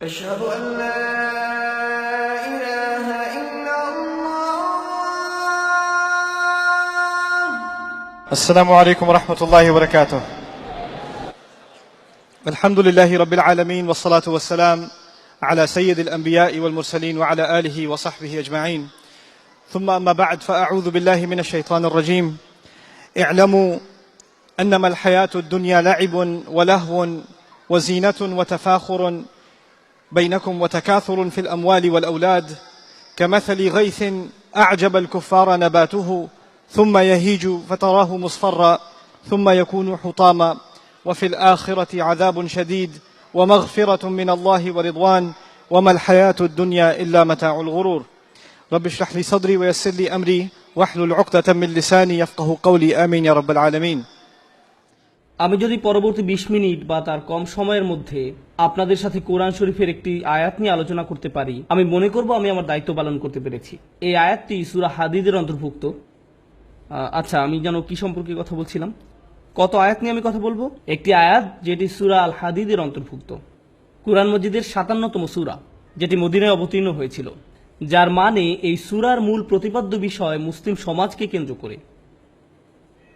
أشهد أن لا إله إلا الله. السلام عليكم ورحمة الله وبركاته. الحمد لله رب العالمين، والصلاة والسلام على سيد الأنبياء والمرسلين وعلى آله وصحبه أجمعين. ثم أما بعد، فأعوذ بالله من الشيطان الرجيم. اعلموا أنما الحياة الدنيا لعب ولهو وزينة وتفاخر بينكم وتكاثر في الأموال والأولاد كمثل غيث أعجب الكفار نباته ثم يهيج فتراه مصفرا ثم يكون حطاما وفي الآخرة عذاب شديد ومغفرة من الله ورضوان وما الحياة الدنيا إلا متاع الغرور. رب اشرح لي صدري ويسر لي أمري واحلل عقدة من لساني يفقه قولي آمين يا رب العالمين. আমি যদি পরবর্তী 20 মিনিট বা তার কম সময়ের মধ্যে আপনাদের সাথে কোরআন শরীফের একটি আয়াত নিয়ে আলোচনা করতে পারি, আমি মনে করব আমি আমার দায়িত্ব পালন করতে পেরেছি। এই আয়াতটি সূরা হাদীদের অন্তর্ভুক্ত। আচ্ছা, আমি যেন কি সম্পর্কে কথা বলছিলাম, কত আয়াত নিয়ে আমি কথা বলবো? একটি আয়াত যেটি সূরা আল হাদীদের অন্তর্ভুক্ত, কুরআন মজিদের 57তম সূরা, যেটি মদিনায় অবতীর্ণ হয়েছিল, যার মানে এই সূরার মূল প্রতিপাদ্য বিষয় মুসলিম সমাজকে কেন্দ্র করে।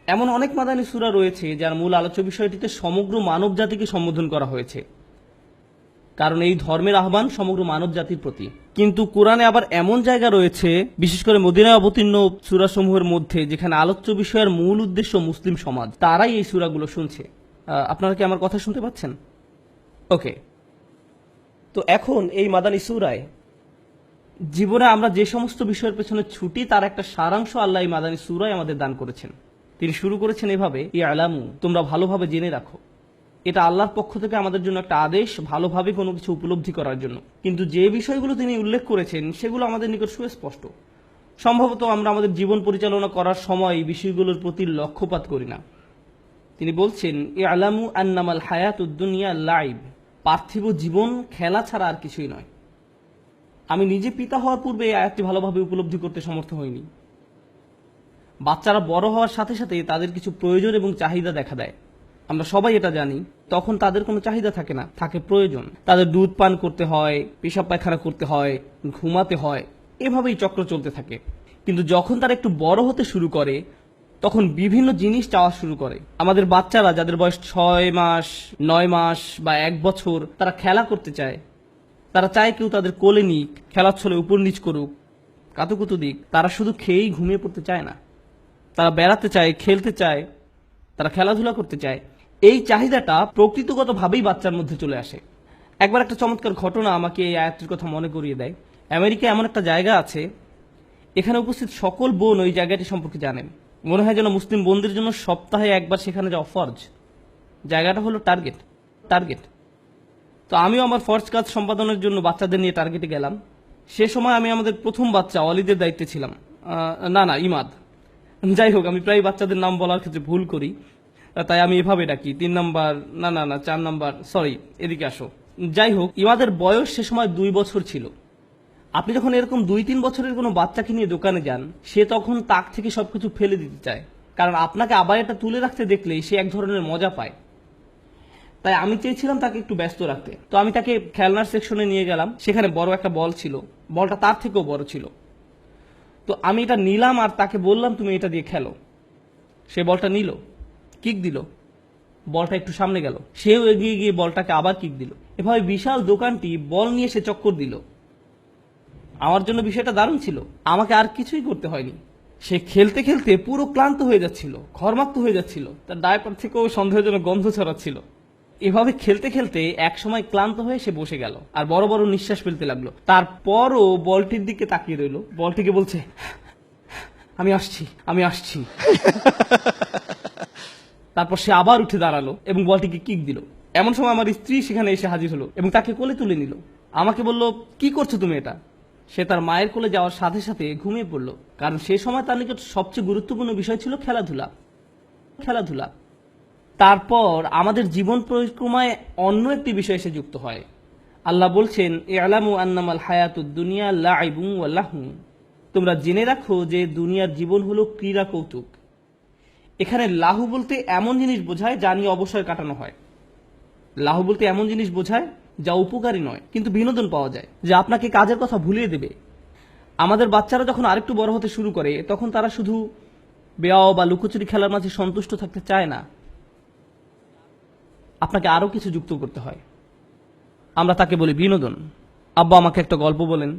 এমন অনেক মাদানী সূরা রয়েছে যার মূল আলোচ্য বিষয়টিতে সমগ্র মানব জাতিকে সম্বোধন করা হয়েছে, কারণ এই ধর্মের আহ্বান সমগ্র মানব জাতির প্রতি। কিন্তু কোরআনে আবার এমন জায়গা রয়েছে, বিশেষ করে মদিনায় অবতীর্ণ সূরাসমূহের মধ্যে, যেখানে আলোচ্য বিষয়ের মূল উদ্দেশ্য মুসলিম সমাজ, তারাই এই সূরাগুলো শুনছে। আপনারা কি আমার কথা শুনতে পাচ্ছেন? ওকে, তো এখন এই মাদানী সূরায় জীবনে আমরা যে সমস্ত বিষয়ের পেছনে ছুটি তার একটা সারাংশ আল্লাহ এই মাদানী সূরায় আমাদের দান করেছেন। তিনি শুরু করেছেন এভাবে, ইয়ালামু, তোমরা ভালোভাবে জেনে রাখো। এটা আল্লাহর পক্ষ থেকে আমাদের জন্য একটা আদেশ, ভালোভাবে কোনো কিছু উপলব্ধি করার জন্য। কিন্তু যে বিষয়গুলো তিনি উল্লেখ করেছেন সেগুলো আমাদের নিকট সুস্পষ্ট। সম্ভবত আমরা আমাদের জীবন পরিচালনা করার সময় এই বিষয়গুলোর প্রতি লক্ষ্যপাত করি না। তিনি বলছেন, ইয়ালামু আন্নামাল হায়াতুদ দুনিয়া লাইব, পার্থিব জীবন খেলা ছাড়া আর কিছুই নয়। আমি নিজে পিতা হওয়ার পূর্বে এই আয়াতটি ভালোভাবে উপলব্ধি করতে সমর্থ হইনি। বাচ্চারা বড় হওয়ার সাথে সাথে তাদের কিছু প্রয়োজন এবং চাহিদা দেখা দেয়। আমরা সবাই এটা জানি। তখন তাদের কোনো চাহিদা থাকে না, থাকে প্রয়োজন। তাদের দুধ পান করতে হয়, পেশাব পায়খানা করতে হয়, ঘুমাতে হয়, এভাবেই চক্র চলতে থাকে। কিন্তু যখন তারা একটু বড় হতে শুরু করে, তখন বিভিন্ন জিনিস চাওয়া শুরু করে। আমাদের বাচ্চারা যাদের বয়স 6 মাস, 9 মাস বা 1 বছর, তারা খেলা করতে চায়। তারা চায় কেউ তাদের কোলে নিক, খেলার ছলে উপর নিচ করুক, কাতুকুতু দিক। তারা শুধু খেয়েই ঘুমিয়ে পড়তে চায় না, তারা বেড়াতে চায়, খেলতে চায়, তারা খেলাধুলা করতে চায়। এই চাহিদাটা প্রকৃতিগতভাবেই বাচ্চার মধ্যে চলে আসে। একবার একটা চমৎকার ঘটনা আমাকে এই আয়াতটির কথা মনে করিয়ে দেয়। আমেরিকায় এমন একটা জায়গা আছে, এখানে উপস্থিত সকল বোন ওই জায়গাটি সম্পর্কে জানেন। মনে হয় যেন মুসলিম বোনদের জন্য সপ্তাহে একবার সেখানে যাওয়া ফরজ। জায়গাটা হলো টার্গেট। তো আমিও আমার ফরজ কাজ সম্পাদনের জন্য বাচ্চাদের নিয়ে টার্গেটে গেলাম। সে সময় আমি আমাদের প্রথম বাচ্চা অলিদের দায়িত্বে ছিলাম। ইমাদ। যাই হোক, আমি প্রায় বাচ্চাদের নাম বলার ক্ষেত্রে ভুল করি, তাই আমি এভাবে ডাকি। 3 নাম্বার, না 4 নাম্বার, সরি, এদিকে আসো। যাই হোক, ইমাদের বয়স সে সময় 2 বছর ছিল। আপনি যখন এরকম 2-3 বছরের কোনো বাচ্চাকে নিয়ে দোকানে যান, সে তখন তাক থেকে সবকিছু ফেলে দিতে চায়, কারণ আপনাকে আবার এটা তুলে রাখতে দেখলে সে এক ধরনের মজা পায়। তাই আমি চেয়েছিলাম তাকে একটু ব্যস্ত রাখতে। তো আমি তাকে খেলনার সেকশনে নিয়ে গেলাম। সেখানে বড় একটা বল ছিল, বলটা তার থেকেও বড় ছিল। তো আমি এটা নিলাম আর তাকে বললাম, তুমি এটা দিয়ে খেলো। সে বলটা নিল, কিক দিল, বলটা একটু সামনে গেল, সেও এগিয়ে গিয়ে বলটাকে আবার কিক দিল। এভাবে বিশাল দোকানটি বল নিয়ে সে চক্কর দিল। আমার জন্য বিষয়টা দারুণ ছিল, আমাকে আর কিছুই করতে হয়নি। সে খেলতে খেলতে পুরো ক্লান্ত হয়ে যাচ্ছিল, ঘর্মাক্ত হয়ে যাচ্ছিল, তার ডায়পার থেকেও সন্দেহজনক গন্ধ ছড়াচ্ছিল। এভাবে খেলতে খেলতে এক সময় ক্লান্ত হয়ে সে বসে গেল আর বড় বড় নিঃশ্বাস ফেলতে লাগলো। তারপরও বলটির দিকে তাকিয়ে রইল, বলটিকে বলছে, আমি আসছি। তারপর সে আবার উঠে দাঁড়ালো এবং বলটিকে কিক দিল। এমন সময় আমার স্ত্রী সেখানে এসে হাজির হলো এবং তাকে কোলে তুলে নিল। আমাকে বলল, কি করছো তুমি এটা? সে তার মায়ের কোলে যাওয়ার সাথে সাথে ঘুমিয়ে পড়ল, কারণ সে সময় তার নিকট সবচেয়ে গুরুত্বপূর্ণ বিষয় ছিল খেলাধুলা। তারপর আমাদের জীবন পরিক্রমায় অন্য একটি বিষয় এসে যুক্ত হয়। আল্লাহ বলছেন, ইয়ালামু আন্নামাল হায়াতুদ দুনিয়া লাইবুন ওয়া লাহু, তোমরা জেনে রাখো যে দুনিয়ার জীবন হলো ক্রীড়া কৌতুক। এখানে লাহু বলতে এমন জিনিস বোঝায় যা নিয়ে অবসর কাটানো হয়। লাহু বলতে এমন জিনিস বোঝায় যা উপকারী নয়, কিন্তু বিনোদন পাওয়া যায় যা আপনাকে কাজের কথা ভুলিয়ে দেবে। আমাদের বাচ্চারা যখন আরেকটু বড় হতে শুরু করে তখন তারা শুধু বেয়াও বা লুকোচুরি খেলার মাঝে সন্তুষ্ট থাকতে চায় না, আপনাকে আরো কিছু যুক্ত করতে হয়। আমরা তাকে বলি বিনোদন। আব্বা আমাকে একটা গল্প বলেন,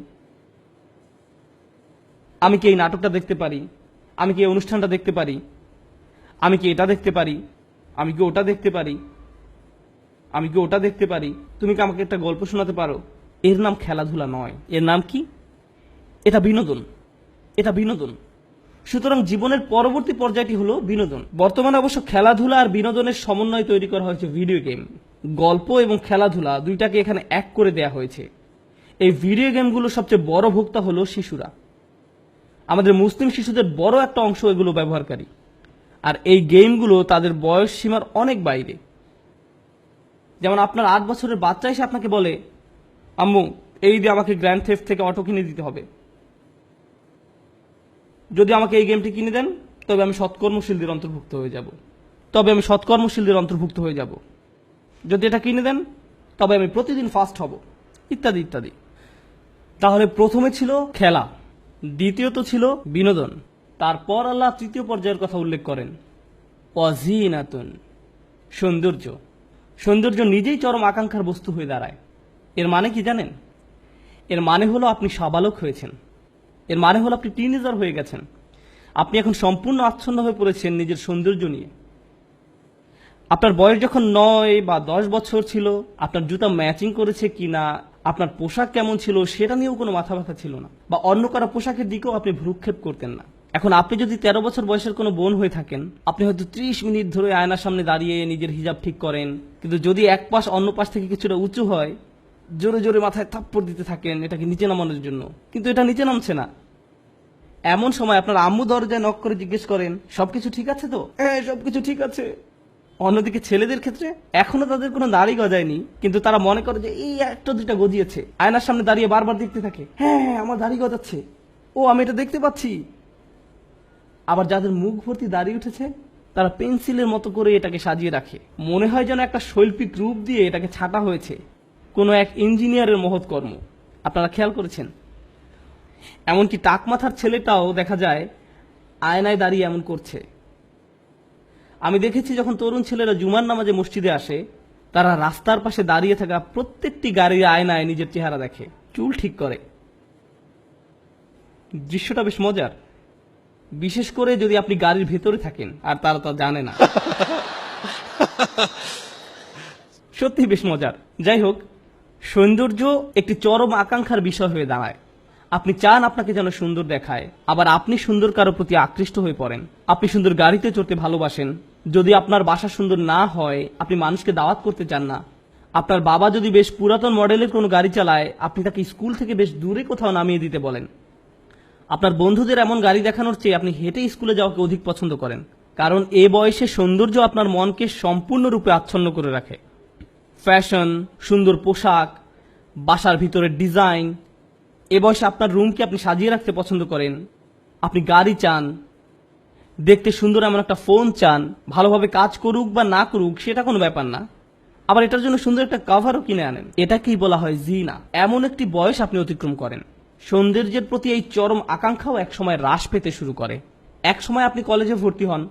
আমি কি এই নাটকটা দেখতে পারি, আমি কি এই অনুষ্ঠানটা দেখতে পারি, আমি কি এটা দেখতে পারি, আমি কি ওটা দেখতে পারি, আমি কি ওটা দেখতে পারি, তুমি কি আমাকে একটা গল্প শোনাতে পারো? এর নাম খেলাধুলা নয়, এর নাম কি? এটা বিনোদন, এটা বিনোদন। সুতরাং জীবনের পরবর্তী পর্যায়টি হলো বিনোদন। বর্তমানে অবশ্য খেলাধুলা আর বিনোদনের সমন্বয় তৈরি করা হয়েছে ভিডিও গেম। গল্প এবং খেলাধুলা দুইটাকে এখানে এক করে দেয়া হয়েছে। এই ভিডিও গেমগুলোর সবচেয়ে বড় ভোক্তা হলো শিশুরা। আমাদের মুসলিম শিশুদের বড় একটা অংশ এগুলো ব্যবহারকারী, আর এই গেমগুলো তাদের বয়স সীমার অনেক বাইরে। যেমন আপনার 8 বছরের বাচ্চা এসে আপনাকে বলে, আম্মু এই দিয়ে আমাকে গ্র্যান্ড থেফট থেকে অটো কিনে দিতে হবে। যদি আমাকে এই গেমটি কিনে দেন তবে আমি সৎকর্মশীলদের অন্তর্ভুক্ত হয়ে যাব, তবে আমি সৎকর্মশীলদের অন্তর্ভুক্ত হয়ে যাব। যদি এটা কিনে দেন তবে আমি প্রতিদিন ফাস্ট হব, ইত্যাদি ইত্যাদি। তাহলে প্রথমে ছিল খেলা, দ্বিতীয়ত ছিল বিনোদন, তারপর আল্লাহ তৃতীয় পর্যায়ের কথা উল্লেখ করেন, ওয়াজিনাতুন, সৌন্দর্য। সৌন্দর্য নিজেই চরম আকাঙ্ক্ষার বস্তু হয়ে দাঁড়ায়। এর মানে কি জানেন? এর মানে হলো আপনি সাবালক হয়েছেন, এর মানে হলো আপনি টিনেজার হয়ে গেছেন। আপনি এখন সম্পূর্ণ আচ্ছন্ন হয়ে পড়েছেন নিজের সৌন্দর্য নিয়ে। আপনার বয়স যখন 9 বা 10 বছর ছিল, আপনার জুতা ম্যাচিং করেছে কিনা, আপনার পোশাক কেমন ছিল সেটা নিয়েও কোনো মাথা ব্যথা ছিল না, বা অন্য কারো পোশাকের দিকেও আপনি ভ্রুক্ষেপ করতেন না। এখন আপনি যদি 13 বছর বয়সের কোনো বোন হয়ে থাকেন, আপনি হয়তো 30 মিনিট ধরে আয়নার সামনে দাঁড়িয়ে নিজের হিজাব ঠিক করেন, কিন্তু যদি এক পাশ অন্য পাশ থেকে কিছুটা উঁচু হয় জোরে জোরে মাথায় থাপ্পড় দিতে থাকেন এটাকে নিচে নামানোর জন্য, কিন্তু এটা নিচে নামছে না। এমন সময় আপনার আম্মু দরজায় নক করে জিজ্ঞেস করেন, সবকিছু ঠিক আছে তো? হ্যাঁ, সবকিছু ঠিক আছে। অন্যদিকে ছেলেদের ক্ষেত্রে এখনো তাদের কোনো দাড়ি গজায়নি, কিন্তু তারা মনে করে যে এই একটা দুইটা গজিয়েছে। আয়নার সামনে দাঁড়িয়ে বারবার দেখতে থাকে, হ্যাঁ হ্যাঁ আমার দাড়ি গজাচ্ছে, ও আমি এটা দেখতে পাচ্ছি। আবার যাদের মুখ ভর্তি দাড়ি উঠেছে তারা পেন্সিলের মতো করে এটাকে সাজিয়ে রাখে, মনে হয় যেন একটা শৈল্পিক রূপ দিয়ে এটাকে ছাটা হয়েছে, কোনো এক ইঞ্জিনিয়ারের মহৎ কর্ম। আপনারা খেয়াল করেছেন? এমনকি টাক মাথার ছেলেটাও দেখা যায় আয়নায় দাঁড়িয়ে এমন করছে। আমি দেখেছি যখন তরুণ ছেলেরা জুমার নামাজে মসজিদে আসে, তারা রাস্তার পাশে দাঁড়িয়ে থাকা প্রত্যেকটি গাড়ির আয়নায় নিজের চেহারা দেখে, চুল ঠিক করে। দৃশ্যটা বেশ মজার, বিশেষ করে যদি আপনি গাড়ির ভেতরে থাকেন আর তারা তা জানে না। সত্যি বেশ মজার। যাই হোক, সৌন্দর্য একটি চরম আকাঙ্ক্ষার বিষয় হয়ে দাঁড়ায়। আপনি চান আপনাকে যেন সুন্দর দেখায়, আবার আপনি সুন্দর কারো প্রতি আকৃষ্ট হয়ে পড়েন। আপনি সুন্দর গাড়িতে চড়তে ভালোবাসেন। যদি আপনার বাসা সুন্দর না হয় আপনি মানুষকে দাওয়াত করতে চান না। আপনার বাবা যদি বেশ পুরাতন মডেলের কোনো গাড়ি চালায় আপনি তাকে স্কুল থেকে বেশ দূরে কোথাও নামিয়ে দিতে বলেন। আপনার বন্ধুদের এমন গাড়ি দেখানোর চেয়ে আপনি হেঁটে স্কুলে যাওয়াকে অধিক পছন্দ করেন, কারণ এ বয়সে সৌন্দর্য আপনার মনকে সম্পূর্ণরূপে আচ্ছন্ন করে রাখে। ফ্যাশন, সুন্দর পোশাক, বাসার ভিতরের ডিজাইন, এ বয়সে আপনার রুমকে আপনি সাজিয়ে রাখতে পছন্দ করেন। আপনি গাড়ি চান, দেখতে সুন্দর এমন একটা ফোন চান, ভালোভাবে কাজ করুক বা না করুক সেটা কোনো ব্যাপার না, আবার এটার জন্য সুন্দর একটা কভারও কিনে আনেন। এটাকেই বলা হয় জিনা। এমন একটি বয়স আপনি অতিক্রম করেন। সৌন্দর্যের প্রতি এই চরম আকাঙ্ক্ষাও একসময় হ্রাস পেতে শুরু করে। একসময় আপনি কলেজে ভর্তি হন,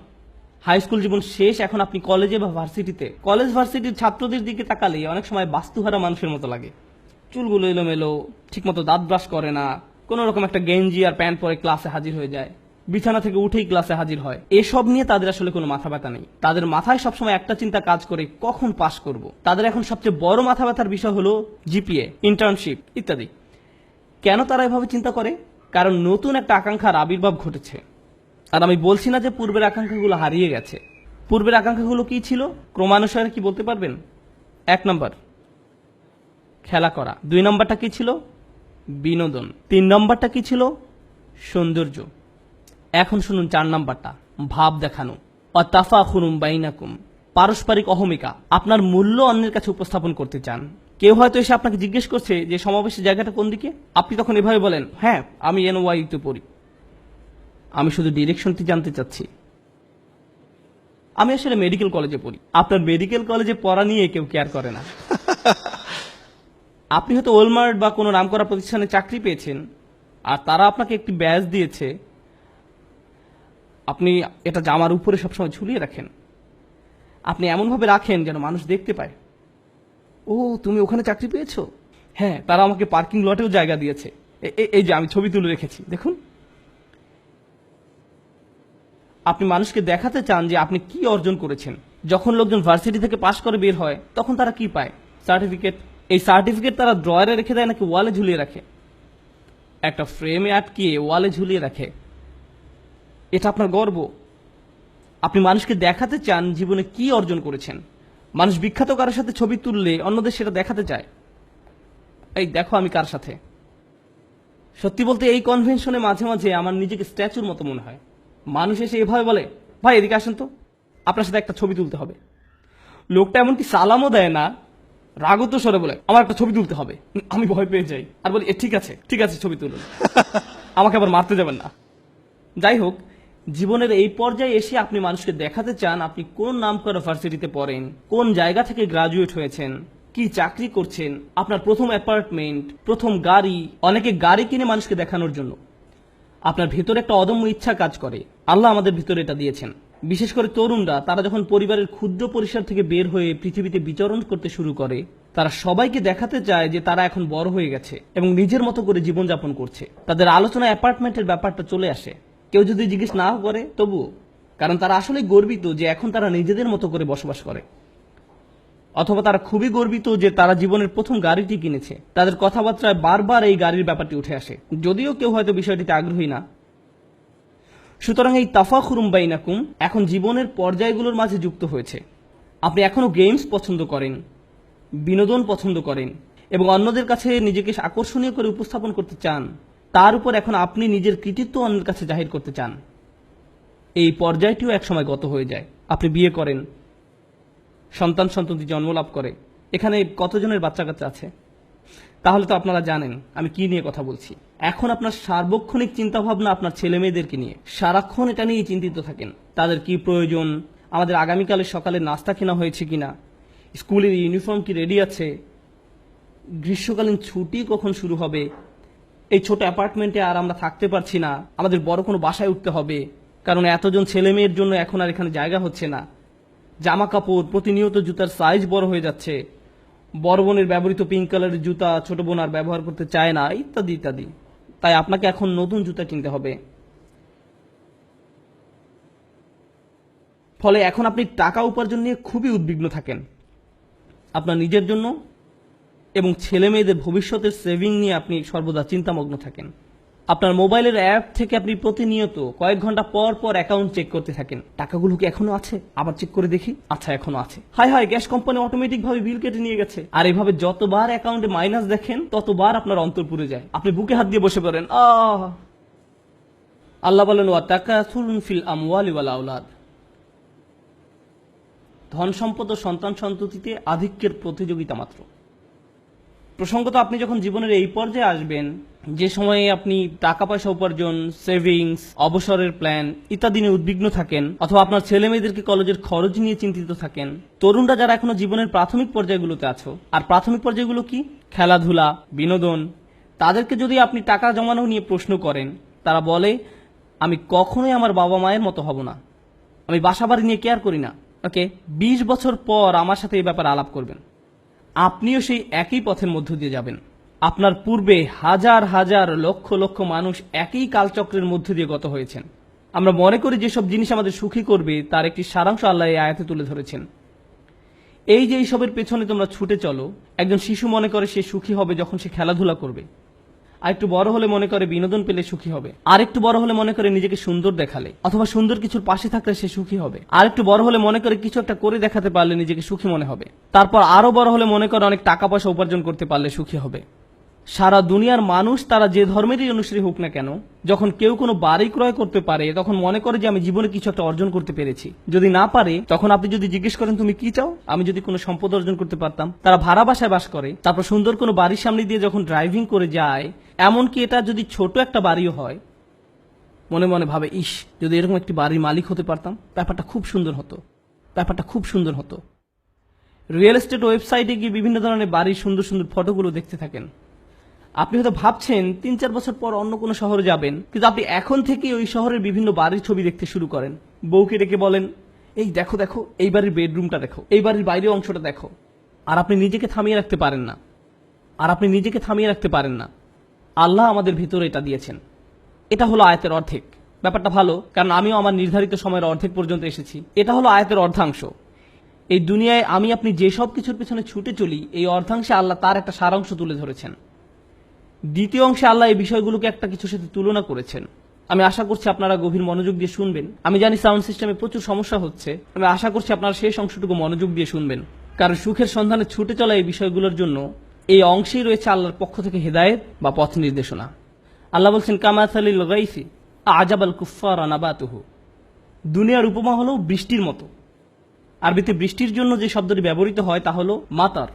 হাই স্কুল জীবন শেষ, এখন আপনি কলেজে বা ভার্সিটিতে। কলেজ ভার্সিটির ছাত্রদের দিকে তাকালে অনেক সময় বাস্তুহারা মানুষের মতো লাগে। চুলগুলো এলোমেলো, ঠিকমতো দাঁত ব্রাশ করে না, কোন রকম একটা গেঞ্জি আর প্যান্ট পরে ক্লাসে হাজির হয়ে যায়, বিছানা থেকে উঠেই ক্লাসে হাজির হয়। এসব নিয়ে তাদের আসলে কোনো মাথা ব্যথা নেই। তাদের মাথায় সবসময় একটা চিন্তা কাজ করে, কখন পাশ করব। তাদের এখন সবচেয়ে বড় মাথা ব্যথার বিষয় হলো জিপিএ, ইন্টার্নশিপ ইত্যাদি। কেন তারা এভাবে চিন্তা করে? কারণ নতুন একটা আকাঙ্ক্ষার আবির্ভাব ঘটেছে। আর আমি বলছি না যে পূর্বের আকাঙ্ক্ষাগুলো হারিয়ে গেছে। পূর্বের আকাঙ্ক্ষাগুলো কি ছিল ক্রমানুসারে কি বলতে পারবেন? 1 নম্বর খেলা করা, 2 নম্বরটা কি ছিল? বিনোদন, 3 নম্বরটা কি ছিল? সৌন্দর্য। এখন শুনুন 4 নম্বরটা, ভাব দেখানো, অতাফাখুরুম বাইনাকুম, পারস্পরিক অহমিকা। আপনার মূল্য অন্যের কাছে উপস্থাপন করতে চান। কেউ হয়তো এসে আপনাকে জিজ্ঞেস করছে যে সমাবেশের জায়গাটা কোন দিকে, আপনি তখন এভাবে বলেন, হ্যাঁ আমি এনওয়াইতে পড়ি, আমি শুধু ডিরেকশনটি জানতে চাচ্ছি, আমি আসলে মেডিকেল কলেজে পড়ি। আপনার মেডিকেল কলেজে পড়া নিয়ে কেউ কেয়ার করে না। আপনি হয়তো ওয়ালমার্ট বা কোনো নামকরা প্রতিষ্ঠানে চাকরি পেয়েছেন, আর তারা আপনাকে একটি ব্যাজ দিয়েছে, আপনি এটা জামার উপরে সবসময় ঝুলিয়ে রাখেন। আপনি এমনভাবে রাখেন যেন মানুষ দেখতে পায়, ও তুমি ওখানে চাকরি পেয়েছো। হ্যাঁ, তারা আমাকে পার্কিং লটেও জায়গা দিয়েছে, এই যে আমি ছবি তুলে রেখেছি, দেখুন। আপনি মানুষকে দেখাতে চান যে আপনি কি অর্জন করেছেন। যখন লোকজন ভার্সিটি থেকে পাশ করে বের হয়, তখন তারা কি পায়? সার্টিফিকেট। এই সার্টিফিকেট তারা ড্রয়ারে রেখে দেয় নাকি ওয়ালে ঝুলিয়ে রাখে? একটা ফ্রেমে আটকিয়ে ওয়ালে ঝুলিয়ে রাখে। এটা আপনার গর্ব। আপনি মানুষকে দেখাতে চান জীবনে কি অর্জন করেছেন। মানুষ বিখ্যাত কারোর সাথে ছবি তুললে অন্যদের সেটা দেখাতে চায়, এই দেখো আমি কার সাথে। সত্যি বলতে এই কনভেনশনে মাঝে মাঝে আমার নিজেকে স্ট্যাচুর মতো মনে হয়। মানুষ এসে এভাবে বলে, ভাই এদিকে আসেন তো, আপনার সাথে একটা ছবি তুলতে হবে। লোকটা এমনকি সালামও দেয় না, রাগত স্বরে বলে, আমার একটা ছবি তুলতে হবে। আমি ভয় পেয়ে যাই আর বলি, ঠিক আছে ঠিক আছে, ছবি তুলুন, আমাকে আবার মারতে যাবেন না। যাই হোক, জীবনের এই পর্যায়ে এসে আপনি মানুষকে দেখাতে চান আপনি কোন নামকরা ভার্সিটিতে পড়েন, কোন জায়গা থেকে গ্রাজুয়েট হয়েছেন, কি চাকরি করছেন, আপনার প্রথম অ্যাপার্টমেন্ট, প্রথম গাড়ি। অনেকে গাড়ি কিনে মানুষকে দেখানোর জন্য। আপনার ভেতরে একটা অদম্য ইচ্ছা কাজ করে, আল্লাহ আমাদের ভিতরে এটা দিয়েছেন। বিশেষ করে তরুণরা, তারা যখন পরিবারের ক্ষুদ্র পরিসর থেকে বের হয়ে পৃথিবীতে বিচরণ করতে শুরু করে, তারা সবাইকে দেখাতে চায় যে তারা এখন বড় হয়ে গেছে এবং নিজের মতো করে জীবনযাপন করছে। তাদের আলোচনায় অ্যাপার্টমেন্টের ব্যাপারটা চলে আসে, কেউ যদি জিজ্ঞেস নাও করে তবুও, কারণ তারা আসলে গর্বিত যে এখন তারা নিজেদের মতো করে বসবাস করে। অথবা তারা খুবই গর্বিত যে তারা জীবনের প্রথম গাড়িটি কিনেছে। তাদের কথাবার্তায় বারবার এই গাড়ির ব্যাপারটি উঠে আসে, যদিও কেউ হয়তো বিষয়টিতে আগ্রহী না। সুতরাং এই তাফাখুরুম বাইনাকুম এখন জীবনের পর্যায়গুলোর মাঝে যুক্ত হয়েছে। আপনি এখনো গেমস পছন্দ করেন, বিনোদন পছন্দ করেন এবং অন্যদের কাছে নিজেকে আকর্ষণীয় করে উপস্থাপন করতে চান। তার উপর এখন আপনি নিজের কৃতিত্ব অন্যের কাছে জাহির করতে চান। এই পর্যায়টিও একসময় গত হয়ে যায়। আপনি বিয়ে করেন, সন্তান সন্ততি জন্মলাভ করে। এখানে কতজনের বাচ্চা কাচ্চা আছে? তাহলে তো আপনারা জানেন আমি কি নিয়ে কথা বলছি। এখন আপনার সার্বক্ষণিক চিন্তাভাবনা আপনার ছেলে মেয়েদেরকে নিয়ে, সারাক্ষণ এটা নিয়ে চিন্তিত থাকেন। তাদের কি প্রয়োজন, আমাদের আগামীকালের সকালে নাস্তা কেনা হয়েছে কিনা, স্কুলের ইউনিফর্ম কি রেডি আছে, গ্রীষ্মকালীন ছুটি কখন শুরু হবে, এই ছোট অ্যাপার্টমেন্টে আর আমরা থাকতে পারছি না, আমাদের বড় কোনো বাসায় উঠতে হবে, কারণ এতজন ছেলে মেয়ের জন্য এখন আর এখানে জায়গা হচ্ছে না। জামা কাপড়, প্রতিনিয়ত জুতার সাইজ বড় হয়ে যাচ্ছে, বড় বোনের ব্যবহৃত পিঙ্ক কালারের জুতা ছোট বোন আর ব্যবহার করতে চায় না, ইত্যাদি ইত্যাদি। তাই আপনাকে এখন নতুন জুতা কিনতে হবে। ফলে এখন আপনি টাকা উপার্জন নিয়ে খুবই উদ্বিগ্ন থাকেন, আপনার নিজের জন্য এবং ছেলে মেয়েদের ভবিষ্যতের সেভিং নিয়ে আপনি সর্বদা চিন্তামগ্ন থাকেন। আপনার মোবাইলের অ্যাপ থেকে আপনি প্রতিনিয়ত কয়েক ঘন্টা পর পর অ্যাকাউন্ট চেক করতে থাকেন, টাকাগুলো কি এখনো আছে, আবার চেক করে দেখি, আচ্ছা এখনো আছে, হায় হায় গ্যাস কোম্পানি অটোমেটিক ভাবে বিল কেটে নিয়ে গেছে। আর এভাবে যতবার অ্যাকাউন্টে মাইনাস দেখেন ততবার আপনার অন্তর পুড়ে যায়, আপনি বুকে হাত দিয়ে বসে পড়েন। আল্লাহ বলেন, ওয়া তাকাসুরুন ফিল আমওয়ালি ওয়াল আওলাদ, ধন সম্পদ ও সন্তান সন্ততিতে আধিক্যের প্রতিযোগিতা মাত্র। প্রসঙ্গত আপনি যখন জীবনের এই পর্যায়ে আসবেন, যে সময়ে আপনি টাকা পয়সা উপার্জন, সেভিংস, অবসরের প্ল্যান ইত্যাদি নিয়ে উদ্বিগ্ন থাকেন, অথবা আপনার ছেলে মেয়েদেরকে কলেজের খরচ নিয়ে চিন্তিত থাকেন, তরুণরা যারা এখনো জীবনের প্রাথমিক পর্যায়গুলোতে আছো, আর প্রাথমিক পর্যায়গুলো কি? খেলাধুলা, বিনোদন, তাদেরকে যদি আপনি টাকা জমানো নিয়ে প্রশ্ন করেন, তারা বলে, আমি কখনোই আমার বাবা মায়ের মতো হব না, আমি বাসা বাড়ি নিয়ে কেয়ার করি না। ওকে, 20 বছর পর আমার সাথে এই ব্যাপারে আলাপ করবেন, আপনিও সেই একই পথের মধ্য দিয়ে যাবেন। আপনার পূর্বে হাজার হাজার লক্ষ লক্ষ মানুষ একই কালচক্রের মধ্য দিয়ে গত হয়েছেন। আমরা মনে করি যেসব জিনিস আমাদের সুখী করবে তার একটি সারাংশ আল্লাহ এই আয়াতে তুলে ধরেছেন। এই যে এইসবের পেছনে তোমরা ছুটে চলো, একজন শিশু মনে করে সে সুখী হবে যখন সে খেলাধুলা করবে, আর একটু বড় হলে মনে করে বিনোদন পেলে সুখী হবে, আর একটু বড় হলে মনে করে নিজেকে সুন্দর দেখালে অথবা সুন্দর কিছুর পাশে থাকলে সে সুখী হবে, আর একটু বড় হলে মনে করে কিছু একটা করে দেখাতে পারলে নিজেকে সুখী মনে হবে, তারপর আরো বড় হলে মনে করে অনেক টাকা পয়সা উপার্জন করতে পারলে সুখী হবে। সারা দুনিয়ার মানুষ তারা যে ধর্মেরই অনুসারী হোক না কেন, যখন কেউ কোনো বাড়ি ক্রয় করতে পারে তখন মনে করে যে আমি জীবনে কিছু একটা অর্জন করতে পেরেছি। যদি না পারে তখন আপনি যদি জিজ্ঞেস করেন তুমি কি চাও, আমি যদি কোনো সম্পদ অর্জন করতে পারতাম। তারা ভাড়া বাসায় বাস করে, তারপর সুন্দর কোনো বাড়ির সামনে দিয়ে যখন ড্রাইভিং করে যায়, এমনকি এটা যদি ছোট একটা বাড়িও হয়, মনে মনে ভাবে, ইস যদি এরকম একটি বাড়ির মালিক হতে পারতাম, ব্যাপারটা খুব সুন্দর হতো, ব্যাপারটা খুব সুন্দর হতো। রিয়েল এস্টেট ওয়েবসাইটে গিয়ে বিভিন্ন ধরনের বাড়ির সুন্দর সুন্দর ফটোগুলো দেখতে থাকেন। আপনি হয়তো ভাবছেন 3-4 বছর পর অন্য কোনো শহরে যাবেন, কিন্তু আপনি এখন থেকেই ওই শহরের বিভিন্ন বাড়ির ছবি দেখতে শুরু করেন। বউকে ডেকে বলেন, এই দেখো দেখো, এই বাড়ির বেডরুমটা দেখো, এই বাড়ির বাইরের অংশটা দেখো। আর আপনি নিজেকে থামিয়ে রাখতে পারেন না। আল্লাহ আমাদের ভিতরে এটা দিয়েছেন। এটা হলো আয়াতের অর্ধেক। ব্যাপারটা ভালো, কারণ আমিও আমার নির্ধারিত সময়ের অর্ধেক পর্যন্ত এসেছি। এটা হলো আয়াতের অর্ধাংশ। এই দুনিয়ায় আমি আপনি যেসব কিছুর পেছনে ছুটে চলি, এই অর্ধাংশে আল্লাহ তার একটা সারাংশ তুলে ধরেছেন। দ্বিতীয় অংশে আল্লাহ এই বিষয়গুলোকে একটা কিছুর সাথে তুলনা করেছেন। আমি আশা করছি আপনারা গভীর মনোযোগ দিয়ে শুনবেন। আমি জানি সাউন্ড সিস্টেমে প্রচুর সমস্যা হচ্ছে, আমি আশা করছি আপনারা শেষ অংশটুকু মনোযোগ দিয়ে শুনবেন, কারণ সুখের সন্ধানে ছুটে চলা এই বিষয়গুলোর জন্য এই অংশেই রয়েছে আল্লাহর পক্ষ থেকে হেদায়েত বা পথ নির্দেশনা। আল্লাহ বলছেন, কামাসালিল গাইসি আজাবাল কুফফারা নাবাতুহু। দুনিয়ার উপমা হলো বৃষ্টির মতো। আরবিতে বৃষ্টির জন্য যে শব্দটি ব্যবহৃত হয় তা হলো মাতার,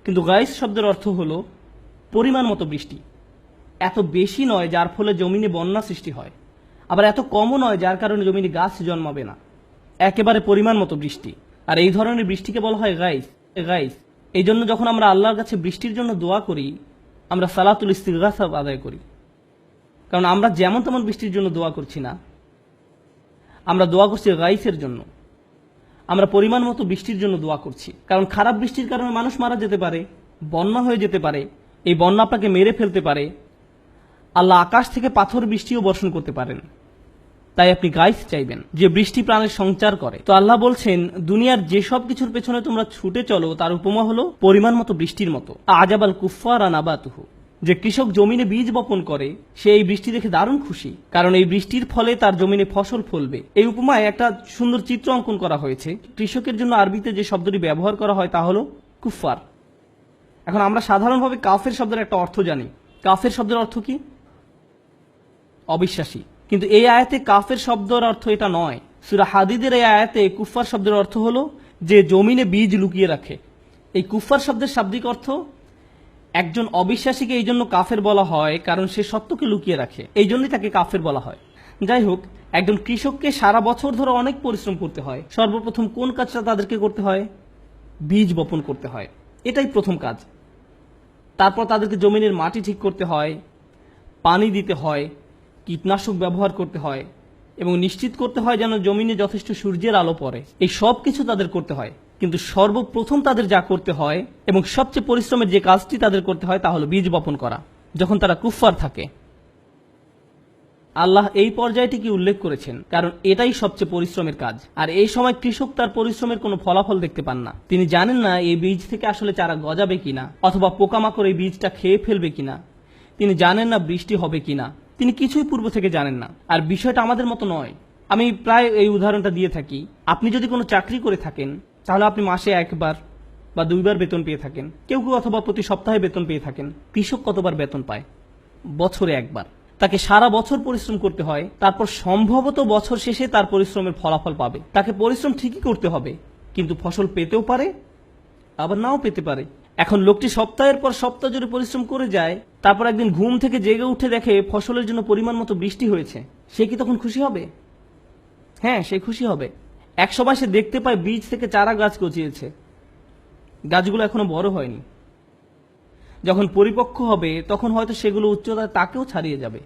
কিন্তু গাইস শব্দের অর্থ হলো পরিমাণ মতো বৃষ্টি। এত বেশি নয় যার ফলে জমিনে বন্যা সৃষ্টি হয়, আবার এত কমও নয় যার কারণে জমিনে গাছ জন্মাবে না। একেবারে পরিমাণ মতো বৃষ্টি। আর এই ধরনের বৃষ্টিকে বলা হয় গাইস। এই জন্য যখন আমরা আল্লাহর কাছে বৃষ্টির জন্য দোয়া করি, আমরা সালাতুল ইস্তিগফার আদায় করি। কারণ আমরা যেমন তেমন বৃষ্টির জন্য দোয়া করছি না, আমরা দোয়া করছি গাইসের জন্য। আমরা পরিমাণ মতো বৃষ্টির জন্য দোয়া করছি, কারণ খারাপ বৃষ্টির কারণে মানুষ মারা যেতে পারে, বন্যা হয়ে যেতে পারে, এই বন্যা আপনাকে মেরে ফেলতে পারে। আল্লাহ আকাশ থেকে পাথর বৃষ্টিও বর্ষণ করতে পারেন। তাই আপনি গাইস চাইবেন যে বৃষ্টি প্রাণের সঞ্চার করে। তো আল্লাহ বলছেন, দুনিয়ার যেসব কিছুর পেছনে তোমরা ছুটে চলো তার উপমা হলো পরিমাণ মতো বৃষ্টির মতো। আজাবাল কুফফারা নাবাতুহু। যে কৃষক জমিনে বীজ বপন করে, সে এই বৃষ্টি দেখে দারুণ খুশি, কারণ এই বৃষ্টির ফলে তার জমিনে ফসল ফলবে। এই উপমায় একটা সুন্দর চিত্র অঙ্কন করা হয়েছে। কৃষকের জন্য আরবিতে যে শব্দটি ব্যবহার করা হয় তা হলো কুফফার। এখন আমরা সাধারণভাবে কাফের শব্দের একটা অর্থ জানি। কাফের শব্দের অর্থ কি? অবিশ্বাসী। কিন্তু এই আয়াতে কাফের শব্দের অর্থ এটা নয়। সূরা হাদীদের এই আয়াতে কুফফার শব্দের অর্থ হলো যে জমিনে বীজ লুকিয়ে রাখে। এই কুফফার শব্দের শাব্দিক অর্থ, একজন অবিশ্বাসীকে এই জন্য কাফের বলা হয় কারণ সে সত্যকে লুকিয়ে রাখে, এই জন্যই তাকে কাফের বলা হয়। যাই হোক, একজন কৃষককে সারা বছর ধরে অনেক পরিশ্রম করতে হয়। সর্বপ্রথম কোন কাজটা তাদেরকে করতে হয়? বীজ বপন করতে হয়। এটাই প্রথম কাজ। তারপর তাদেরকে জমিনের মাটি ঠিক করতে হয়, পানি দিতে হয়, কীটনাশক ব্যবহার করতে হয় এবং নিশ্চিত করতে হয় যেন জমিনে যথেষ্ট সূর্যের আলো পড়ে। এই সব কিছু তাদের করতে হয়। কিন্তু সর্বপ্রথম তাদের যা করতে হয় এবং সবচেয়ে পরিশ্রমের যে কাজটি তাদের করতে হয় তা হলো বীজ বপন করা, যখন তারা কুফফার থাকে। আল্লাহ এই পর্যায়টিকে উল্লেখ করেছেন কারণ এটাই সবচেয়ে পরিশ্রমের কাজ। আর এই সময় কৃষক তার পরিশ্রমের কোনো ফলাফল দেখতে পান না। তিনি জানেন না এই বীজ থেকে আসলে চারা গজাবে কিনা, অথবা পোকামাকড় এই বীজটা খেয়ে ফেলবে কিনা। তিনি জানেন না বৃষ্টি হবে কিনা। তিনি কিছুই পূর্ব থেকে জানেন না। আর বিষয়টা আমাদের মতো নয়। আমি প্রায় এই উদাহরণটা দিয়ে থাকি। আপনি যদি কোনো চাকরি করে থাকেন, তাহলে আপনি মাসে একবার বা দুইবার বেতন পেয়ে থাকেন, কেউ কেউ অথবা প্রতি সপ্তাহে বেতন পেয়ে থাকেন। কৃষক কতবার বেতন পায়? বছরে একবার। তাকে সারা বছর পরিশ্রম করতে হয়, তারপর সম্ভবত বছর শেষে তার পরিশ্রমের ফলাফল পাবে। তাকে পরিশ্রম ঠিকই করতে হবে, কিন্তু ফসল পেতেও পারে, আবার নাও পেতে পারে। এখন লোকটি সপ্তাহের পর সপ্তাহ জুড়ে পরিশ্রম করে যায়, তারপর একদিন ঘুম থেকে জেগে উঠে দেখে ফসলের জন্য পরিমাণ মতো বৃষ্টি হয়েছে। সে কি তখন খুশি হবে? হ্যাঁ, সে খুশি হবে। এক সময় সে দেখতে পায় বীজ থেকে চারা গাছ গজিয়েছে, গাছগুলো এখনো বড় হয়নি। যখন পরিপক্ক হবে তখন হয়তো সেগুলো উচ্চতায় তাকেও ছাড়িয়ে যাবে,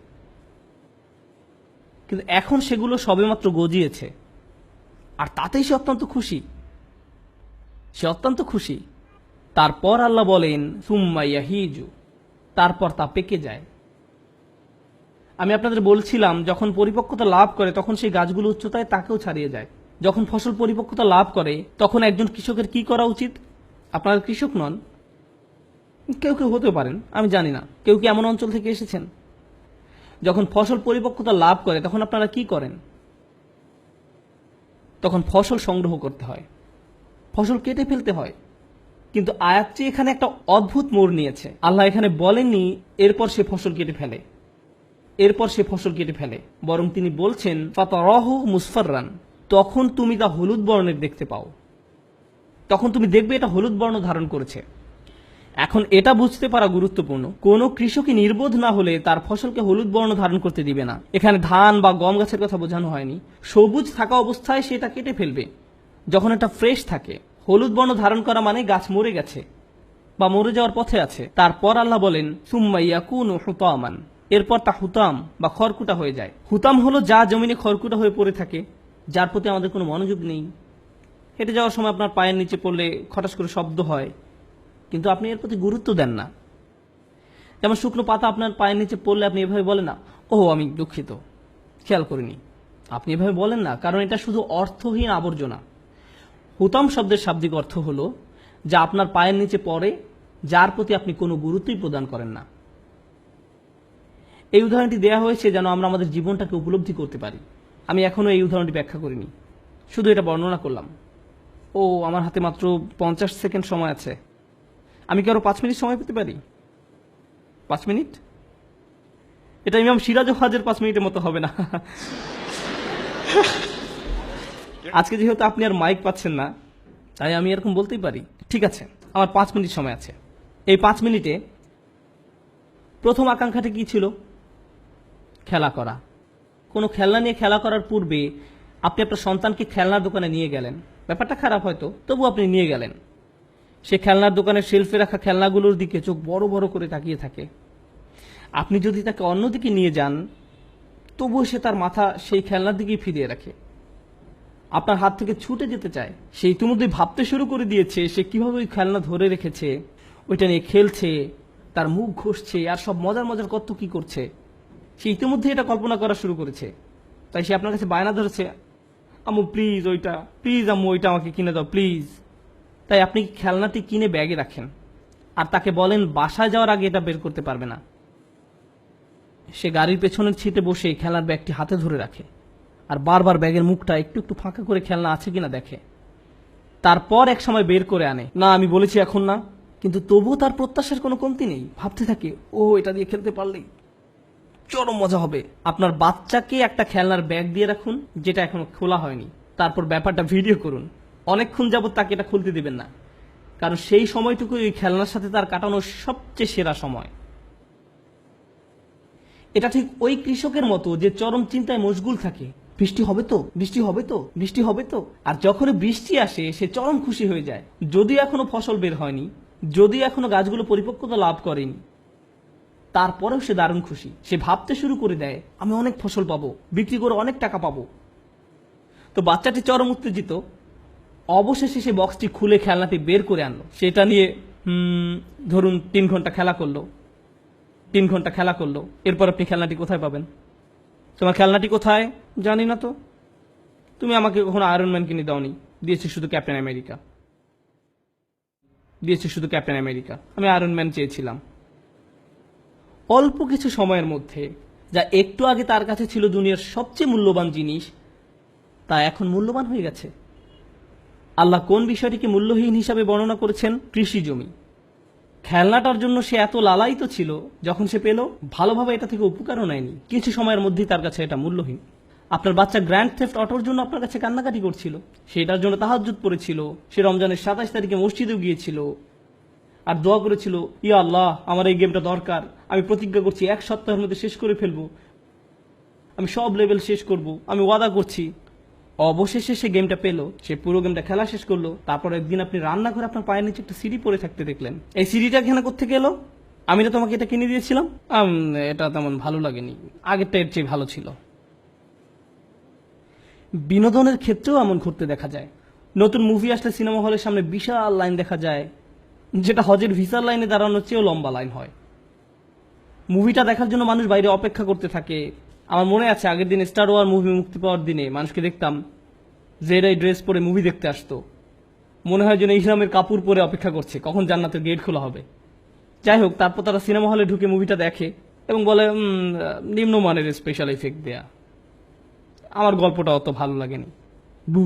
কিন্তু এখন সেগুলো সবেমাত্র গজিয়েছে, আর তাতেই সে অত্যন্ত খুশি। তারপর আল্লাহ বলেন, সুম্মা ইয়াহিজু, তারপর তা পেকে যায়। আমি আপনাদের বলছিলাম, যখন পরিপক্কতা লাভ করে তখন সেই গাছগুলো উচ্চতায় তাকেও ছাড়িয়ে যায়। যখন ফসল পরিপক্কতা লাভ করে তখন একজন কৃষকের কি করা উচিত? আপনারা কৃষক নন, কেউ কেউ হতে পারেন, আমি জানি না। কেউ কি এমন অঞ্চল থেকে এসেছেন? যখন ফসল পরিপক্কতা লাভ করে তখন আপনারা কি করেন? তখন ফসল সংগ্রহ করতে হয়, ফসল কেটে ফেলতে হয়। কিন্তু আয়াতটি এখানে একটা অদ্ভুত মোড় নিয়েছে। আল্লাহ এখানে বলেননি এরপর সে ফসল কেটে ফেলে, বরং তিনি বলছেন ফাতারাহু মুসফাররান, তখন তুমি তা হলুদ বর্ণের দেখতে পাও। তখন তুমি দেখবে এটা হলুদ বর্ণ ধারণ করেছে। এখন এটা বুঝতে পারা গুরুত্বপূর্ণ, কোনো কৃষকই নির্বোধ না হলে তার ফসলকে হলুদ বর্ণ ধারণ করতে দিবে না। এখানে ধান বা গম গাছের কথা বোঝানো হয়নি। সবুজ থাকা অবস্থায় সেটা কেটে ফেলবে। যখন এটা ফ্রেশ থাকে, হলুদ বর্ণ ধারণ করা মানে গাছ মরে গেছে বা মরে যাওয়ার পথে আছে। তারপর আল্লাহ বলেন সুম্মা ইয়াকুনু হুতামান, এরপর তা হুতাম বা খড়কুটা হয়ে যায়। হুতাম হলো যা জমিনে খড়কুটা হয়ে পড়ে থাকে, যার প্রতি আমাদের কোনো মনোযোগ নেই। হেঁটে যাওয়ার সময় আপনার পায়ের নিচে পড়লে খটাস করে শব্দ হয়, কিন্তু আপনি এর প্রতি গুরুত্ব দেন না। যেমন শুকনো পাতা আপনার পায়ের নিচে পড়লে আপনি এভাবে বলেন না, ও আমি দুঃখিত, খেয়াল করিনি। আপনি এভাবে বলেন না, কারণ এটা শুধু অর্থহীন আবর্জনা। হুতাম শব্দের শাব্দিক অর্থ হলো যা আপনার পায়ের নিচে পড়ে, যার প্রতি আপনি কোনো গুরুত্বই প্রদান করেন না। এই উদাহরণটি দেওয়া হয়েছে যেন আমরা আমাদের জীবনটাকে উপলব্ধি করতে পারি। আমি এখনো এই উদাহরণটি ব্যাখ্যা করিনি, শুধু এটা বর্ণনা করলাম। ও আমার হাতে মাত্র 50 সেকেন্ড সময় আছে, আমি কি আরো 5 মিনিট সময় পেতে পারি? 5 মিনিট? এটা ইমাম সিরাজ ওয়াজের 5 মিনিটের মতো হবে না। আজকে যেহেতু আপনি আর মাইক পাচ্ছেন না, তাই আমি এরকম বলতেই পারি। ঠিক আছে, আমার 5 মিনিট সময় আছে। এই 5 মিনিটে প্রথম আকাঙ্ক্ষাটা কি ছিল? খেলা করা। কোনো খেলনা নিয়ে খেলা করার পূর্বে আপনি আপনার সন্তানকে খেলনার দোকানে নিয়ে গেলেন। ব্যাপারটা খারাপ হয়তো, তবু আপনি নিয়ে গেলেন। সে খেলনার দোকানের শেলফে রাখা খেলনাগুলোর দিকে চোখ বড় বড় করে তাকিয়ে থাকে। আপনি যদি তাকে অন্যদিকে নিয়ে যান, তবুও সে তার মাথা সেই খেলনার দিকেই ফিরিয়ে রাখে। আপনার হাত থেকে ছুটে যেতে চায়। সে ইতিমধ্যে ভাবতে শুরু করে দিয়েছে সে কিভাবে ওই খেলনা ধরে রেখেছে, ওইটা নিয়ে খেলছে, তার মুখ ঘষছে, আর সব মজার মজার কত কি করছে। সে ইতিমধ্যে এটা কল্পনা করা শুরু করেছে। তাই সে আপনার কাছে বায়না ধরেছে, আম্মু প্লিজ ওইটা, প্লিজ আম্মু ওইটা আমাকে কিনে দাও প্লিজ। তাই আপনি খেলনাটি কিনে ব্যাগে রাখেন আর তাকে বলেন বাসায় যাওয়ার আগে এটা বের করতে পারবে না। সে গাড়ির পেছনের সিটে বসে খেলনার ব্যাগটি হাতে ধরে রাখে আর বারবার ব্যাগের মুখটা একটু একটু ফাঁকা করে খেলনা আছে কিনা দেখে। তারপর এক সময় বের করে আনে। না আমি বলেছি এখন না, কিন্তু তবুও তার প্রত্যাশার কোনো কমতি নেই। ভাবতে থাকে, ও এটা দিয়ে খেলতে পারলেই চরম মজা হবে। আপনার বাচ্চাকে একটা খেলনার ব্যাগ দিয়ে রাখুন যেটা এখনো খোলা হয়নি, তারপর ব্যাপারটা ভিডিও করুন। অনেকক্ষণ যাবত তাকে এটা খুলতে দিবেন না, কারণ সেই সময়টুকু ওই খেলনার সাথে তার কাটানোর সবচেয়ে সেরা সময়। এটা ঠিক ওই কৃষকের মতো যে চরম চিন্তায় মশগুল থাকে, বৃষ্টি হবে তো, বৃষ্টি হবে তো, বৃষ্টি হবে তো। আর যখনই বৃষ্টি আসে সে চরম খুশি হয়ে যায়। যদিও এখনো ফসল বের হয়নি, যদিও এখনো গাছগুলো পরিপক্কতা লাভ করেনি, তারপরেও সে দারুণ খুশি। সে ভাবতে শুরু করে দেয়, আমি অনেক ফসল পাবো, বিক্রি করে অনেক টাকা পাবো। তো বাচ্চাটি চরম উত্তেজিত। অবশেষে সে বক্সটি খুলে খেলনাটি বের করে আনলো। সেটা নিয়ে ধরুন 3 ঘন্টা খেলা করলো। 3 ঘন্টা খেলা করলো। এরপর আপনি খেলনাটি কোথায় পাবেন? তোমার খেলনাটি কোথায়? জানি না তো। তুমি আমাকে কখনো আয়রন ম্যান কিনে দাওনি, দিয়েছি শুধু ক্যাপ্টেন আমেরিকা, দিয়েছি শুধু ক্যাপ্টেন আমেরিকা। আমি আয়রন ম্যান চেয়েছিলাম। অল্প কিছু সময়ের মধ্যে যা একটু আগে তার কাছে ছিল দুনিয়ার সবচেয়ে মূল্যবান জিনিস, তা এখন মূল্যবান হয়ে গেছে। আল্লাহ কোন বিষয়টিকে মূল্যহীন হিসাবে বর্ণনা করেছেন? কৃষি জমি। খেলনাটার জন্য সে এত লালায়িত ছিল, যখন সে পেল ভালোভাবে এটা থেকে উপকারও নেয়নি। কিছু সময়ের মধ্যেই তার কাছে এটা মূল্যহীন। আপনার বাচ্চা গ্র্যান্ড থেফট অটোর জন্য আপনার কাছে কান্নাকাটি করছিল, সেটার জন্য তাহাজ্জুদ পড়েছিল, সে রমজানের 27 তারিখে মসজিদেও গিয়েছিল আর দোয়া করেছিল, ইয়া আল্লাহ আমার এই গেমটা দরকার, আমি প্রতিজ্ঞা করছি 1 সপ্তাহের মধ্যে শেষ করে ফেলবো, আমি সব লেভেল শেষ করব, আমি ওয়াদা করছি। অবশেষে সে গেমটা পেলো, সে পুরো গেমটা খেলা শেষ করলো। তারপর একদিন আপনি রান্না করে আপনার পায়ের নিচে একটা সিঁড়ি পড়ে থাকতে দেখলেন। এই সিঁড়িটা এখানে কোত্থেকে এলো? আমি না তোমাকে এটা কিনে দিয়েছিলাম? এটা তেমন ভালো লাগেনি, আগেরটা এর চেয়ে ভালো ছিল। বিনোদনের ক্ষেত্রেও এমন ঘটতে দেখা যায়। নতুন মুভি আসলে সিনেমা হলের সামনে বিশাল লাইন দেখা যায়, যেটা হজের ভিসার লাইনে দাঁড়ানোর চেয়েও লম্বা লাইন হয়। মুভিটা দেখার জন্য মানুষ বাইরে অপেক্ষা করতে থাকে। আমার মনে আছে আগের দিন স্টার ওয়ার মুভি মুক্তি পাওয়ার দিনে মানুষকে দেখতাম জেডাই ড্রেস পরে মুভি দেখতে আসতো। মনে হয় যেন ইসলামের কাপড় পরে অপেক্ষা করছে কখন জান্নাতের গেট খোলা হবে। যাই হোক, তারপর তারা সিনেমা হলে ঢুকে মুভিটা দেখে এবং বলে নিম্নমানের স্পেশাল ইফেক্ট দেয়া। আমার গল্পটা অত ভালো লাগেনি। বু,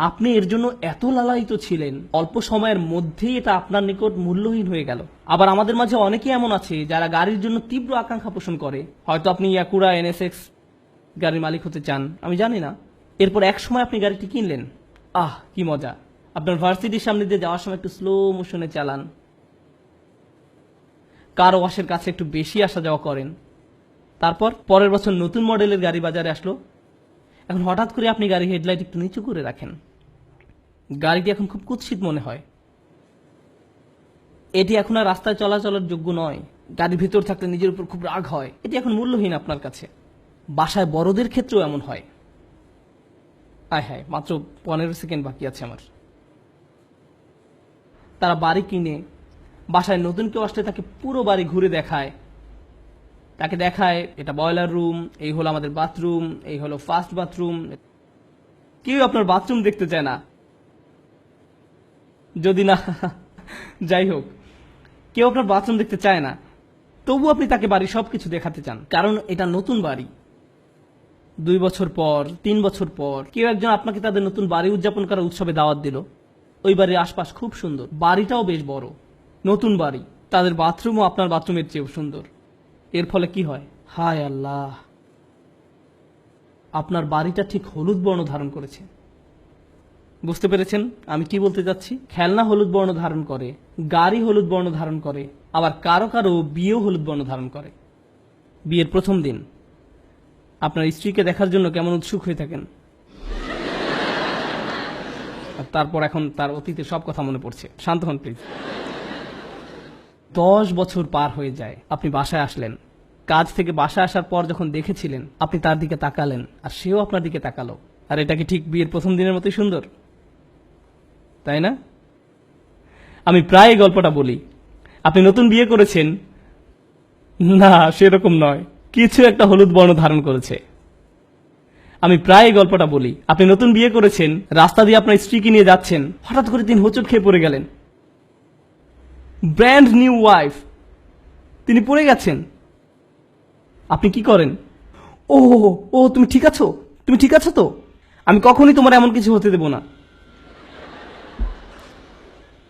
আপনি এর জন্য এত লালায়িত ছিলেন, অল্প সময়ের মধ্যেই এটা আপনার নিকট মূল্যহীন হয়ে গেল। আবার আমাদের মাঝে অনেকেই এমন আছে যারা গাড়ির জন্য তীব্র আকাঙ্ক্ষা পোষণ করে। হয়তো আপনি ইয়াকুরা NSX গাড়ির মালিক হতে চান, আমি জানি না। এরপর এক সময় আপনি গাড়িটি কিনলেন। আহ কি মজা! আপনার ভার্সিটির সামনে দিয়ে যাওয়ার সময় একটু স্লো মোশনে চালান, কার ওয়াশের কাছে একটু বেশি আসা যাওয়া করেন। তারপর পরের বছর নতুন মডেলের গাড়ি বাজারে আসলো। এখন হঠাৎ করে আপনি গাড়ির হেডলাইট একটু নিচু করে রাখেন, গাড়িটি এখন খুব কুৎসিত মনে হয়। এটি এখন আর রাস্তায় চলাচলের যোগ্য নয়। গাড়ির ভিতর থাকলে নিজের উপর খুব রাগ হয়। এটি এখন মূল্যহীন আপনার কাছে। বাসায় বড়দের ক্ষেত্রেও এমন হয়। আয় হায়, মাত্র 15 সেকেন্ড বাকি আছে আমার। তারা বাড়ি কিনে বাসায় নতুন কেউ আসলে তাকে পুরো বাড়ি ঘুরে দেখায়। তাকে দেখায় এটা বয়লার রুম, এই হলো আমাদের বাথরুম, এই হলো ফার্স্ট বাথরুম। কেউ আপনার বাথরুম দেখতে চায় না, যদি না যাই হোক, কেউ আপনার বাথরুম দেখতে চায় না, তবু আপনি তাকে বাড়ির সবকিছু দেখাতে চান, কারণ এটা নতুন বাড়ি। 2 বছর পর, 3 বছর পর কেউ একজন আপনাকে তাদের নতুন বাড়ি উদযাপন করার উৎসবে দাওয়াত দিল। ওই বাড়ির আশপাশ খুব সুন্দর, বাড়িটাও বেশ বড়, নতুন বাড়ি, তাদের বাথরুমও আপনার বাথরুমের চেয়েও সুন্দর। এর ফলে কি হয়? হায় আল্লাহ, আপনার বাড়িটা ঠিক হলুদ বর্ণ ধারণ করেছে। বুঝতে পেরেছেন আমি কি বলতে যাচ্ছি? খেলনা হলুদ বর্ণ ধারণ করে, গাড়ি হলুদ বর্ণ ধারণ করে, আবার কারো কারো বিয়েও হলুদ বর্ণ ধারণ করে। বিয়ের প্রথম দিন আপনার স্ত্রীকে দেখার জন্য কেমন উৎসুক হয়ে থাকেন, আর তারপর এখন তার অতীতের সব কথা মনে পড়ছে। শান্ত হন প্লিজ। 10 বছর পার হয়ে যায়, আপনি বাসায় আসলেন। কাজ থেকে বাসায় আসার পর যখন দেখেছিলেন, আপনি তার দিকে তাকালেন, আর সেও আপনার দিকে তাকালো। আর এটা কি ঠিক বিয়ের প্রথম দিনের মতোই সুন্দর, তাই না? আমি প্রায় এই গল্পটা বলি। আপনি নতুন বিয়ে করেছেন, না সেরকম নয়, কিছু একটা হলুদ বর্ণ ধারণ করেছে। আমি প্রায় এই গল্পটা বলি। আপনি নতুন বিয়ে করেছেন, রাস্তা দিয়ে আপনার স্ত্রীকে নিয়ে যাচ্ছেন, হঠাৎ করে তিনি হোঁচট খেয়ে পড়ে গেলেন। ব্র্যান্ড নিউ ওয়াইফ, তিনি পড়ে গেছেন। আপনি কি করেন? ও ও, তুমি ঠিক আছো? তুমি ঠিক আছো তো? আমি কখনই তোমার এমন কিছু হতে দেব না।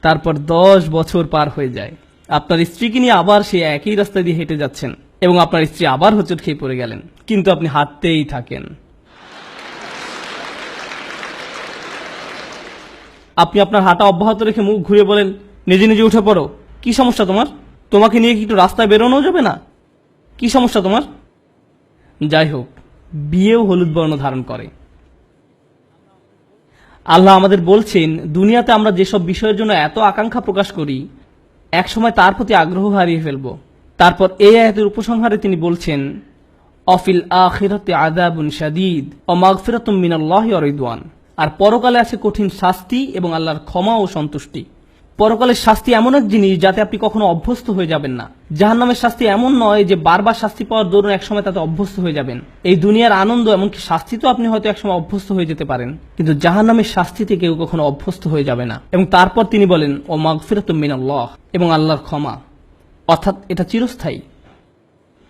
তারপর 10 বছর পার হয়ে যায়, আপনার স্ত্রীকে নিয়ে আবার সেই একই রাস্তা দিয়ে হেঁটে যাচ্ছেন, এবং আপনার স্ত্রী আবার হোঁচট খেয়ে পড়ে গেলেন, কিন্তু আপনি হাঁটতেই থাকেন। আপনি আপনার হাঁটা অব্যাহত রেখে মুখ ঘুরে বলেন, নিজে নিজে উঠে পড়ো। কি সমস্যা তোমার? তোমাকে নিয়ে কি একটু রাস্তায় বেরোনো যাবে না? কি সমস্যা তোমার? যাই হোক, বিয়েও হলুদ বর্ণ ধারণ করে। আল্লাহ আমাদের বলছেন, দুনিয়াতে আমরা যেসব বিষয়ের জন্য এত আকাঙ্ক্ষা প্রকাশ করি, একসময় তার প্রতি আগ্রহ হারিয়ে ফেলব। তারপর এই আয়াতের উপসংহারে তিনি বলছেন, অফিল আখিরাতে আযাবুন শাদীদ ওয়া মাগফিরাতুম মিনাল্লাহি ওয়া রিদওয়ান। আর পরকালে আছে কঠিন শাস্তি এবং আল্লাহর ক্ষমা ও সন্তুষ্টি। পরকালের শাস্তি এমন এক জিনিস যাতে আপনি কখনো অভ্যস্ত হয়ে যাবেন না। জাহান্নামের শাস্তি এমন নয় যে বারবার শাস্তি পাওয়ার দরুন একসময় তাতে অভ্যস্ত হয়ে যাবেন। এই দুনিয়ার আনন্দ, এমনকি শাস্তি তো আপনি হয়তো একসময় অভ্যস্ত হয়ে যেতে পারেন, কিন্তু জাহান্নামের শাস্তিতে কেউ কখনো অভ্যস্ত হয়ে যাবে না। এবং তারপর তিনি বলেন, ও মাগফিরাতুম মিনাল্লাহ, এবং আল্লাহর ক্ষমা, অর্থাৎ এটা চিরস্থায়ী।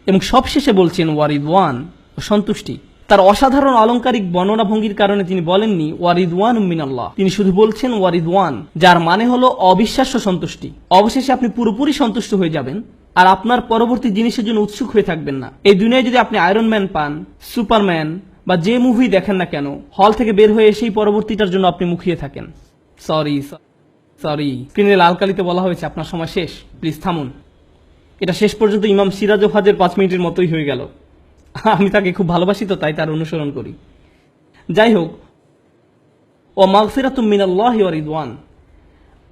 এবং সবশেষে বলছেন ওয়া রিদওয়ান, ও সন্তুষ্টি। তার অসাধারণ অলংকারিক বর্ণনা ভঙ্গির কারণে তিনি বলেননি ওয়া রিদওয়ানুম মিনাল্লাহ, তিনি শুধু বলছেন ওয়া রিদওয়ান, যার মানে হলো অবিশ্বাস্য সন্তুষ্টি। অবশেষে আপনি পুরোপুরি সন্তুষ্ট হয়ে যাবেন, আর আপনার পরবর্তী জিনিসের জন্য উৎসুক হয়ে থাকবেন না। এই দুনিয়ায় যদি আপনি আয়রন ম্যান পান, সুপারম্যান বা যে মুভি দেখেন না কেন, হল থেকে বের হয়ে এসেই পরবর্তীটার জন্য আপনি মুখিয়ে থাকেন। সরি, স্ক্রিনে লাল কালিতে বলা হয়েছে আপনার সময় শেষ, প্লিজ থামুন। এটা শেষ পর্যন্ত ইমাম সিরাজ ওয়াজের 5 মিনিটের মতোই হয়ে গেল। আমি তাকে খুব ভালোবাসি তো, তাই তার অনুসরণ করি। যাই হোক, ও মাগফিরাতুম মিনাল্লাহি ওয়া রিদওয়ান,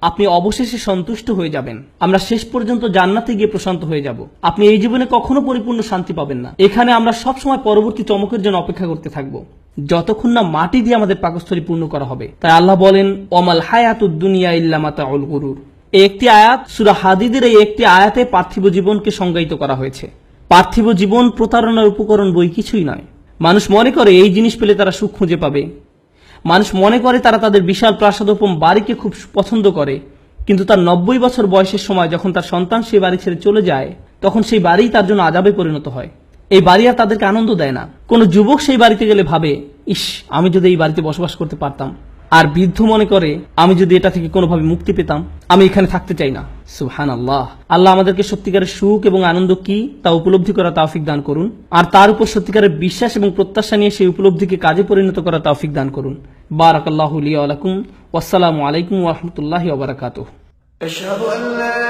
আপনি অবশেষে সন্তুষ্ট হয়ে যাবেন। আমরা শেষ পর্যন্ত জান্নাতে গিয়ে প্রশান্ত হয়ে যাব। আপনি এই জীবনে কখনো পরিপূর্ণ শান্তি পাবেন না। এখানে আমরা সব সময় পরবর্তী চমকের জন্য অপেক্ষা করতে থাকব, যতক্ষণ না মাটি দিয়ে আমাদের পাকস্থলী পূর্ণ করা হবে। তাই আল্লাহ বলেন, ওমাল হায়াতুদ দুনিয়া ইল্লা মাতাউল গুরুর। এই একটি আয়াত, সূরা হাদীদের এই একটি আয়াতে পার্থিব জীবনকে সংজ্ঞায়িত করা হয়েছে। পার্থিব জীবন প্রতারণার উপকরণ বই কিছুই নয়। মানুষ মনে করে এই জিনিস পেলে তারা সুখ খুঁজে পাবে। মানুষ মনে করে তারা তাদের বিশাল প্রাসাদোপম বাড়িকে খুব পছন্দ করে, কিন্তু তার 90 বছর বয়সের সময় যখন তার সন্তান সেই বাড়ি ছেড়ে চলে যায়, তখন সেই বাড়ি তার জন্য আযাবে পরিণত হয়। এই বাড়ি আর তাদেরকে আনন্দ দেয় না। কোন যুবক সেই বাড়িতে গেলে ভাবে, ইস, আমি যদি এই বাড়িতে বসবাস করতে পারতাম। আর বৃদ্ধ মনে করে, আমি যদি এটা থেকে কোনোভাবে মুক্তি পেতাম, আমি এখানে থাকতে চাই না। সুবহানাল্লাহ। আল্লাহ আমাদেরকে সত্যিকারের সুখ এবং আনন্দ কি তা উপলব্ধি করা তৌফিক দান করুন, আর তার উপর সত্যিকারের বিশ্বাস এবং প্রত্যাশা নিয়ে সেই উপলব্ধিকে কাজে পরিণত করা তৌফিক দান করুন। বারাকাল্লাহু লি ওয়া লাকুম। ওয়াসসালামু আলাইকুম ওয়া রাহমাতুল্লাহি ওয়া বারাকাতুহু। أشهد أن لا